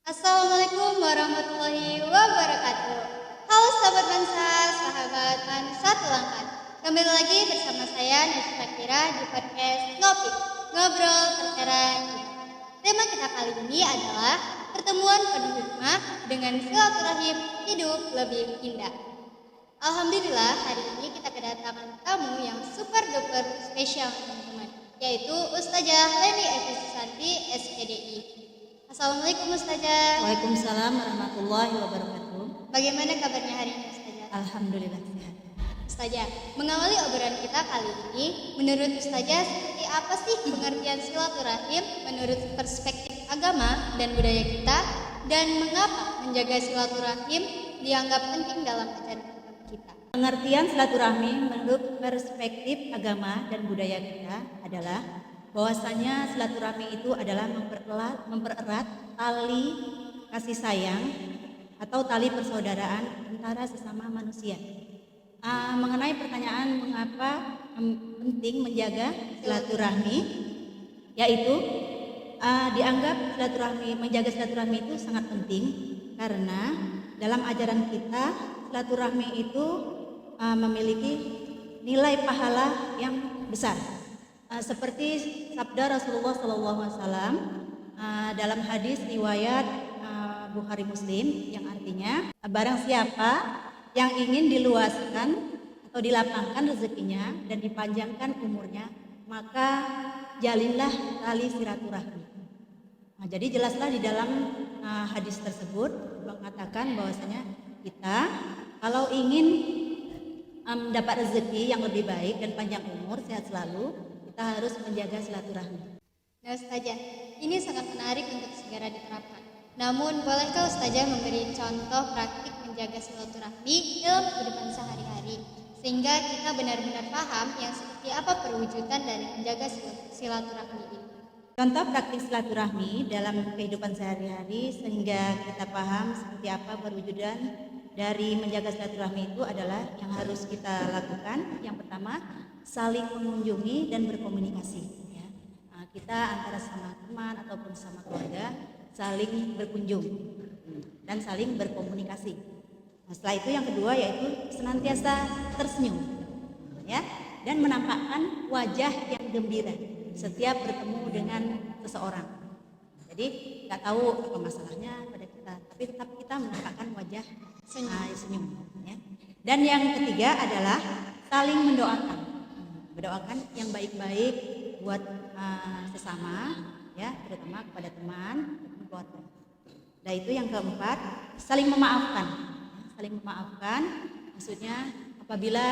Assalamualaikum warahmatullahi wabarakatuh. Halo sahabat bangsa, sahabat bangsa Tulangkan. Kembali lagi bersama saya Nisa Kira di podcast Ngobrol Perkara Hidup. Tema kita kali ini adalah pertemuan penuh hikmah dengan silaturahim hidup lebih indah. Alhamdulillah hari ini kita kedatangan tamu yang super duper spesial teman-teman, yaitu Ustazah Leni Evi Susanti SPDI. Assalamualaikum Ustazah. Waalaikumsalam warahmatullahi wabarakatuh. Bagaimana kabarnya hari ini Ustazah? Alhamdulillah sehat. Ustazah, mengawali obrolan kita kali ini, menurut Ustazah seperti apa sih pengertian silaturahim menurut perspektif agama dan budaya kita, dan mengapa menjaga silaturahim dianggap penting dalam ajaran kita? Pengertian silaturahmi menurut perspektif agama dan budaya kita adalah bahwasanya silaturahmi itu adalah mempererat tali kasih sayang atau tali persaudaraan antara sesama manusia. Mengenai pertanyaan mengapa penting menjaga silaturahmi, yaitu dianggap menjaga silaturahmi itu sangat penting karena dalam ajaran kita silaturahmi itu memiliki nilai pahala yang besar. Seperti sabda Rasulullah SAW dalam hadis riwayat Bukhari Muslim yang artinya barang siapa yang ingin diluaskan atau dilapangkan rezekinya dan dipanjangkan umurnya, maka jalinlah tali silaturahmi. Jadi jelaslah di dalam hadis tersebut mengatakan bahwasanya kita kalau ingin mendapat rezeki yang lebih baik dan panjang umur, sehat selalu, kita harus menjaga silaturahmi. Nah Ustazah, ini sangat menarik untuk segera diterapkan. Namun bolehkah Ustazah memberi contoh praktik menjaga silaturahmi dalam kehidupan sehari-hari, sehingga kita benar-benar paham yang seperti apa perwujudan dari menjaga silaturahmi ini? Contoh praktik silaturahmi dalam kehidupan sehari-hari sehingga kita paham seperti apa perwujudan dari menjaga silaturahmi itu adalah yang harus kita lakukan. Yang pertama, saling mengunjungi dan berkomunikasi. Ya. Kita antara sama teman ataupun sama keluarga saling berkunjung dan saling berkomunikasi. Setelah itu yang kedua yaitu senantiasa tersenyum, ya, dan menampakkan wajah yang gembira setiap bertemu dengan seseorang. Jadi nggak tahu apa masalahnya pada kita, tapi tetap kita menampakkan wajah senyum. Ya. Dan yang ketiga adalah saling mendoakan yang baik-baik buat sesama, ya, terutama kepada teman dan keluarga. Nah itu yang keempat, saling memaafkan. Saling memaafkan, maksudnya apabila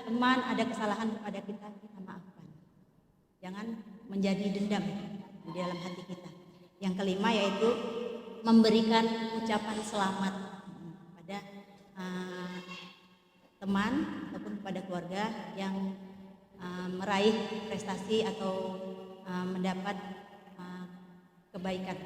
teman ada kesalahan kepada kita, kita maafkan. Jangan menjadi dendam di dalam hati kita. Yang kelima yaitu memberikan ucapan selamat pada teman ataupun kepada keluarga yang meraih prestasi atau mendapat kebaikan.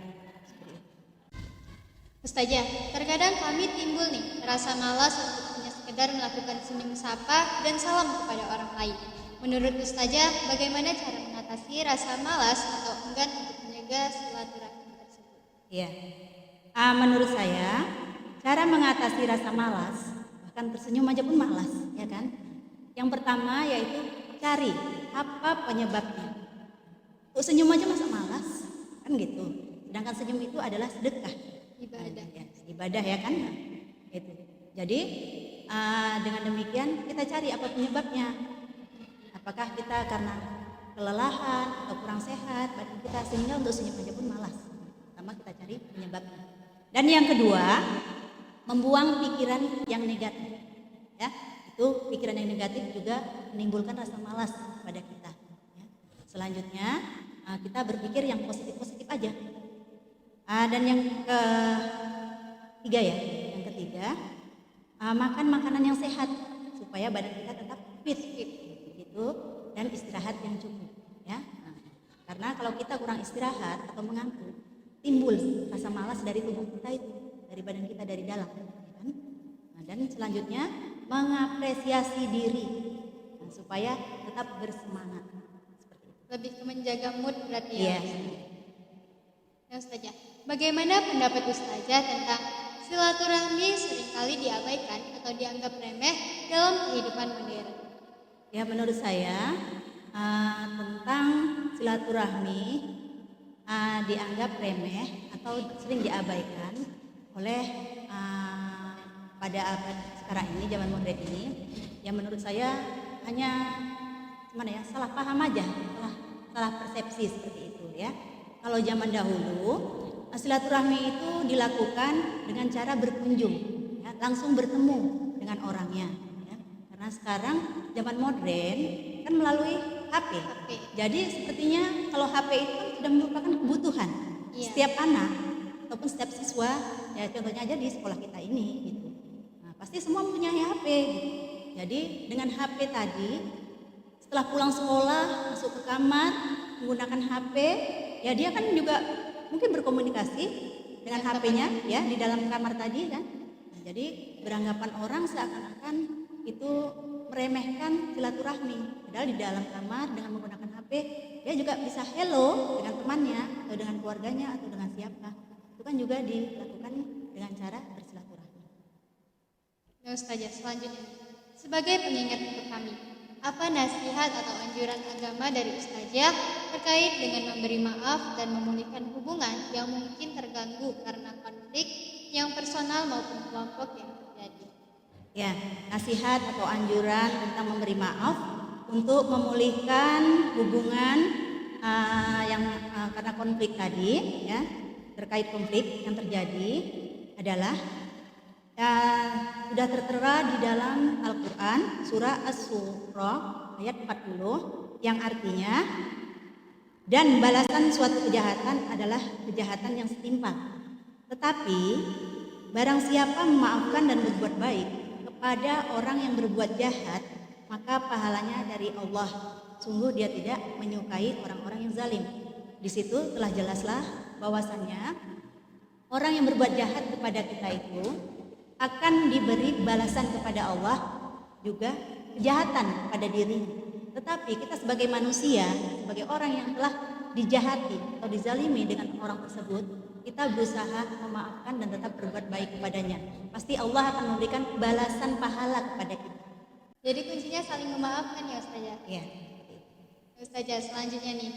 Ustazah, terkadang kami timbul nih rasa malas untuk hanya sekedar melakukan senyum sapa dan salam kepada orang lain. Menurut Ustazah, bagaimana cara mengatasi rasa malas atau enggan untuk menjaga silaturahmi tersebut? Ya, menurut saya cara mengatasi rasa malas, bahkan tersenyum aja pun malas, ya kan? Yang pertama yaitu cari apa penyebabnya. Untuk senyum aja masa malas, kan gitu. Sedangkan senyum itu adalah sedekah, ibadah ya kan? Gitu. Jadi dengan demikian kita cari apa penyebabnya. Apakah kita karena kelelahan atau kurang sehat badan kita sehingga untuk senyum aja pun malas. Pertama kita cari penyebabnya. Dan yang kedua, membuang pikiran yang negatif. Ya, itu pikiran yang negatif juga menimbulkan rasa malas pada kita. Ya. Selanjutnya kita berpikir yang positif-positif aja. Dan yang ketiga, makan makanan yang sehat supaya badan kita tetap fit. Gitu, dan istirahat yang cukup, ya. Karena kalau kita kurang istirahat atau mengantuk, timbul rasa malas dari tubuh kita itu, dari badan kita dari dalam, ya kan? Dan selanjutnya mengapresiasi diri supaya tetap bersemangat. Seperti itu. Lebih ke menjaga mood berarti ya. Iya. Ya Ustazah. Bagaimana pendapat Ustazah tentang silaturahmi seringkali diabaikan atau dianggap remeh dalam kehidupan modern? Ya, menurut saya tentang silaturahmi dianggap remeh atau sering diabaikan oleh pada abad sekarang ini, zaman modern ini. Ya, menurut saya hanya salah paham aja, salah persepsi seperti itu ya. Kalau zaman dahulu silaturahmi itu dilakukan dengan cara berkunjung, ya, langsung bertemu dengan orangnya. Ya. Karena sekarang zaman modern kan melalui HP. Jadi sepertinya kalau HP itu kan sudah merupakan kebutuhan setiap anak ataupun setiap siswa. Ya, contohnya aja di sekolah kita ini gitu. Nah, pasti semua mempunyai HP gitu. Jadi dengan HP tadi, setelah pulang sekolah masuk ke kamar menggunakan HP, ya dia kan juga mungkin berkomunikasi dengan HP-nya ya di dalam kamar tadi kan. Nah, jadi beranggapan orang seakan-akan itu meremehkan silaturahmi. Padahal di dalam kamar dengan menggunakan HP dia juga bisa hello dengan temannya atau dengan keluarganya atau dengan siapa. Itu kan juga dilakukan dengan cara bersilaturahmi. Nah, Ustazah, selanjutnya, sebagai pengingat untuk kami, apa nasihat atau anjuran agama dari Ustazah terkait dengan memberi maaf dan memulihkan hubungan yang mungkin terganggu karena konflik yang personal maupun kelompok yang terjadi? Ya, nasihat atau anjuran tentang memberi maaf untuk memulihkan hubungan yang karena konflik tadi, ya, terkait konflik yang terjadi adalah sudah tertera di dalam Al-Quran surah As-Surah ayat 40 yang artinya, dan balasan suatu kejahatan adalah kejahatan yang setimpal. Tetapi barang siapa memaafkan dan berbuat baik kepada orang yang berbuat jahat, maka pahalanya dari Allah. Sungguh dia tidak menyukai orang-orang yang zalim. Di situ telah jelaslah bahwasannya orang yang berbuat jahat kepada kita itu akan diberi balasan kepada Allah, juga kejahatan pada dirinya. Tetapi kita sebagai manusia, sebagai orang yang telah dijahati atau dizalimi dengan orang tersebut, kita berusaha memaafkan dan tetap berbuat baik kepadanya. Pasti Allah akan memberikan balasan pahala kepada kita. Jadi kuncinya saling memaafkan ya Ustazah? Ya. Ustazah, selanjutnya nih,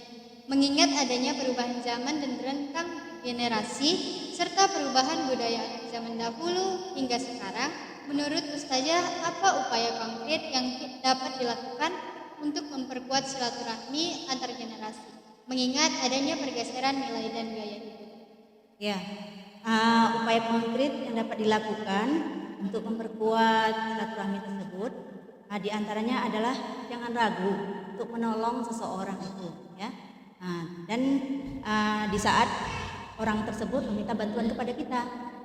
mengingat adanya perubahan zaman dan rentang generasi serta perubahan budaya anak zaman dahulu hingga sekarang, menurut Ustazah apa upaya konkret yang dapat dilakukan untuk memperkuat silaturahmi antar generasi, mengingat adanya pergeseran nilai dan gaya hidup? Ya, upaya konkret yang dapat dilakukan untuk memperkuat silaturahmi tersebut, di antaranya adalah jangan ragu untuk menolong seseorang itu, ya. Dan di saat orang tersebut meminta bantuan kepada kita,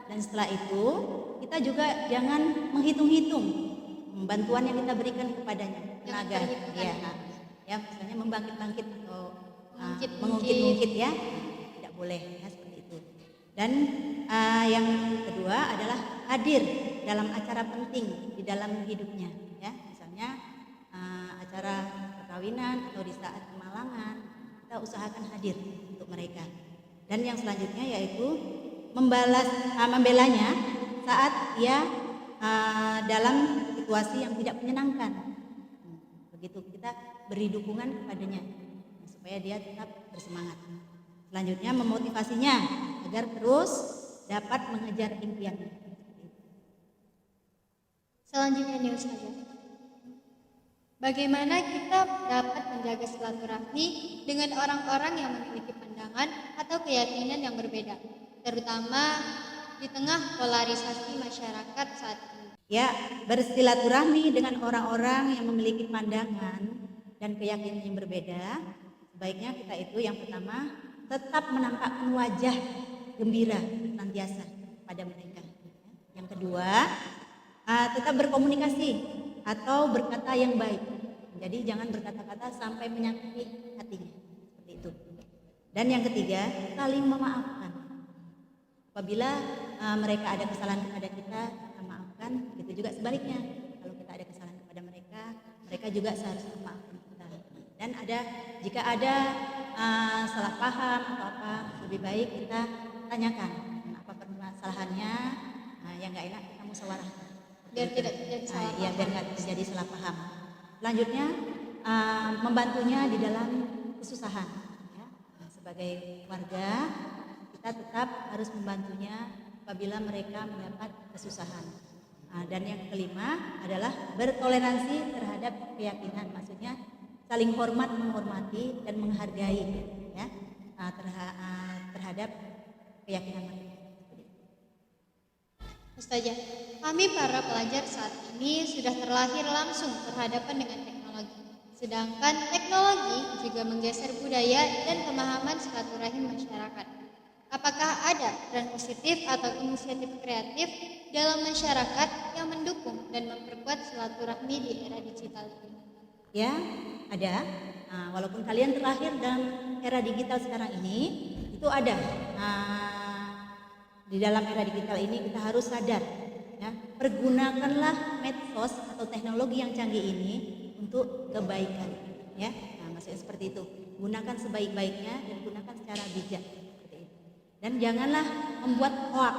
dan setelah itu kita juga jangan menghitung-hitung bantuan yang kita berikan kepadanya, tenaga, ya, misalnya membangkit-bangkit atau mengungkit-ungkit, ya, tidak boleh, ya, seperti itu. Dan yang kedua adalah hadir dalam acara penting di dalam hidupnya, ya, misalnya acara perkawinan atau di saat kemalangan, kita usahakan hadir untuk mereka. Dan yang selanjutnya yaitu membelanya saat ia dalam situasi yang tidak menyenangkan. Begitu kita beri dukungan kepadanya supaya dia tetap bersemangat. Selanjutnya memotivasinya agar terus dapat mengejar impiannya. Selanjutnya nih Ustazah, bagaimana kita dapat menjaga silaturahmi dengan orang-orang yang memiliki pandangan atau keyakinan yang berbeda, terutama di tengah polarisasi masyarakat saat ini? Ya, bersilaturahmi dengan orang-orang yang memiliki pandangan dan keyakinan yang berbeda, sebaiknya kita itu yang pertama tetap menampakkan wajah gembira senantiasa pada mereka. Yang kedua, tetap berkomunikasi atau berkata yang baik. Jadi jangan berkata-kata sampai menyakiti hatinya, seperti itu. Dan yang ketiga, saling memaafkan. Apabila mereka ada kesalahan kepada kita, kita maafkan. Begitu juga sebaliknya, kalau kita ada kesalahan kepada mereka, mereka juga seharusnya memaafkan kita. Dan jika ada salah paham atau apa, lebih baik kita tanyakan apa permasalahannya, yang nggak enak kita musyawarahkan. Biar tidak terjadi salah Iya, biar nggak terjadi salah paham. Selanjutnya membantunya di dalam kesusahan. Ya. Nah, sebagai warga kita tetap harus membantunya apabila mereka mendapat kesusahan. Dan yang kelima adalah bertoleransi terhadap keyakinan, maksudnya saling hormat, menghormati dan menghargai ya terhadap keyakinan mereka. Ustazah, kami para pelajar saat ini sudah terlahir langsung berhadapan dengan teknologi. Sedangkan teknologi juga menggeser budaya dan pemahaman silaturahim masyarakat. Apakah ada peran positif atau inisiatif kreatif dalam masyarakat yang mendukung dan memperkuat silaturahmi di era digital ini? Ya, ada. Walaupun kalian terlahir dalam era digital sekarang ini, itu ada. Di dalam era digital ini kita harus sadar, ya, pergunakanlah medsos atau teknologi yang canggih ini untuk kebaikan, ya. Maksudnya seperti itu. Gunakan sebaik-baiknya dan gunakan secara bijak. Dan janganlah membuat hoax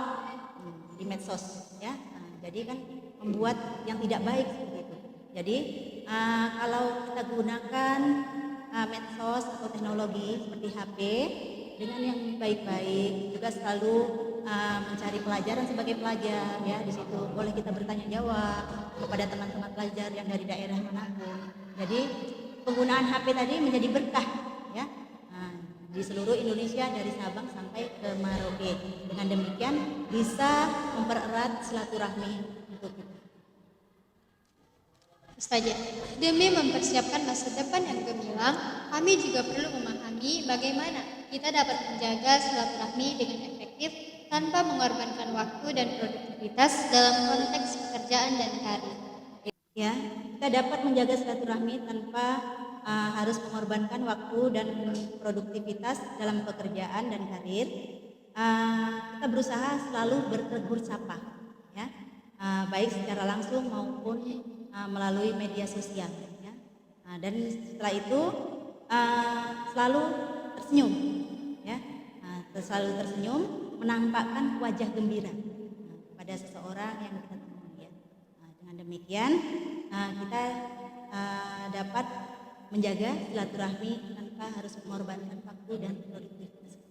di medsos, ya. Jadi kan membuat yang tidak baik seperti itu. Jadi kalau kita gunakan medsos atau teknologi seperti HP dengan yang baik-baik, juga selalu mencari pelajaran sebagai pelajar, ya. Di situ boleh kita bertanya jawab kepada teman-teman pelajar yang dari daerah manapun. Jadi penggunaan HP tadi menjadi berkah, ya. Di seluruh Indonesia dari Sabang sampai ke Merauke. Dengan demikian bisa mempererat silaturahmi untuk kita. Ustazah, demi mempersiapkan masa depan yang gemilang, kami juga perlu memahami bagaimana kita dapat menjaga silaturahmi dengan efektif tanpa mengorbankan waktu dan produktivitas dalam konteks pekerjaan dan karir. Ya, kita dapat menjaga silaturahmi tanpa harus mengorbankan waktu dan produktivitas dalam pekerjaan dan karir. Kita berusaha selalu bertegur sapa, ya, baik secara langsung maupun melalui media sosial, ya. Dan setelah itu selalu tersenyum, ya, selalu tersenyum, menampakkan wajah gembira pada seseorang yang kita temui, ya. Dengan demikian kita dapat menjaga silaturahmi tanpa harus mengorbankan waktu dan produktivitas.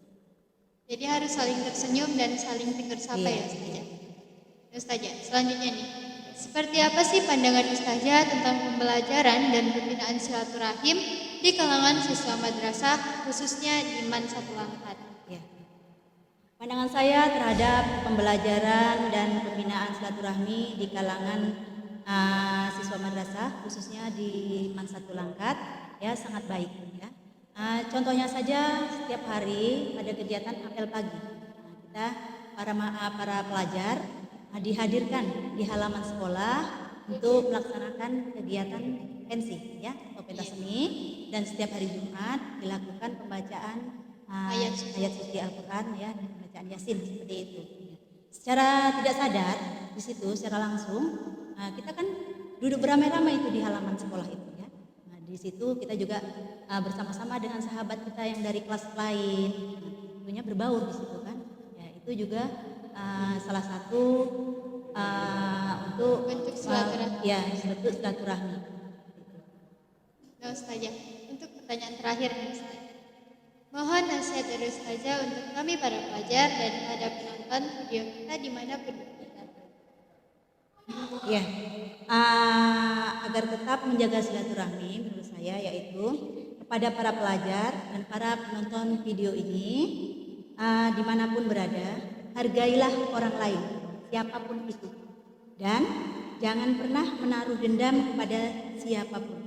Jadi harus saling tersenyum dan saling tegur sapa, ya Ustazah. Ustazah, selanjutnya nih, seperti apa sih pandangan Ustazah tentang pembelajaran dan pembinaan silaturahim di kalangan siswa madrasah khususnya di MAN 1 Langkat? Ya. Pandangan saya terhadap pembelajaran dan pembinaan silaturahmi di kalangan siswa madrasah khususnya di MAN 1 Langkat, ya, sangat baik, ya. Contohnya saja setiap hari ada kegiatan apel pagi. Kita para pelajar dihadirkan di halaman sekolah untuk melaksanakan kegiatan pensi, ya, atau pentas seni, dan setiap hari Jumat dilakukan pembacaan ayat suci Al-Quran, ya, pembacaan Yasin seperti itu. Secara tidak sadar di situ secara langsung kita kan duduk beramai-ramai itu di halaman sekolah itu, ya. Di situ kita juga bersama-sama dengan sahabat kita yang dari kelas lain, tentunya berbaur di situ kan. Ya, itu juga salah satu untuk bentuk silaturahmi. Ya, bentuk silaturahmi. Nah, Ustazah, untuk pertanyaan terakhir nih, Ustazah. Mohon nasihat dari Ustazah untuk kami para pelajar dan pada penonton video kita dimanapun berada. Ya, agar tetap menjaga silaturahmi menurut saya yaitu kepada para pelajar dan para penonton video ini, dimanapun berada, hargailah orang lain siapapun itu, dan jangan pernah menaruh dendam kepada siapapun.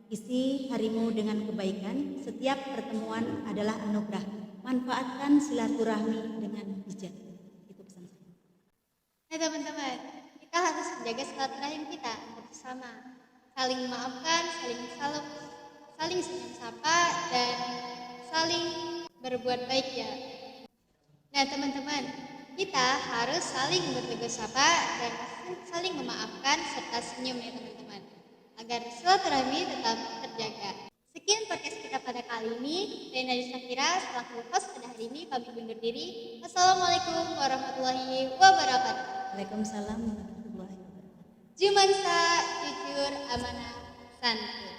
Isi harimu dengan kebaikan, setiap pertemuan adalah anugerah. Manfaatkan silaturahmi dengan bijak. Itu pesan saya. Nah teman-teman, kita harus menjaga silaturahim kita bersama, saling memaafkan, saling senyum sapa, dan saling berbuat baik, ya. Nah teman-teman, kita harus saling bertegur sapa dan saling memaafkan serta senyum, ya teman-teman, agar silaturahmi tetap terjaga. Sekian podcast kita pada kali kali ini. Saya Najwa Syakira selaku host pada hari ini kami undur diri. Assalamualaikum warahmatullahi wabarakatuh. Waalaikumsalam warahmatullahi wabarakatuh. Jumansa, jujur, amanah, santun.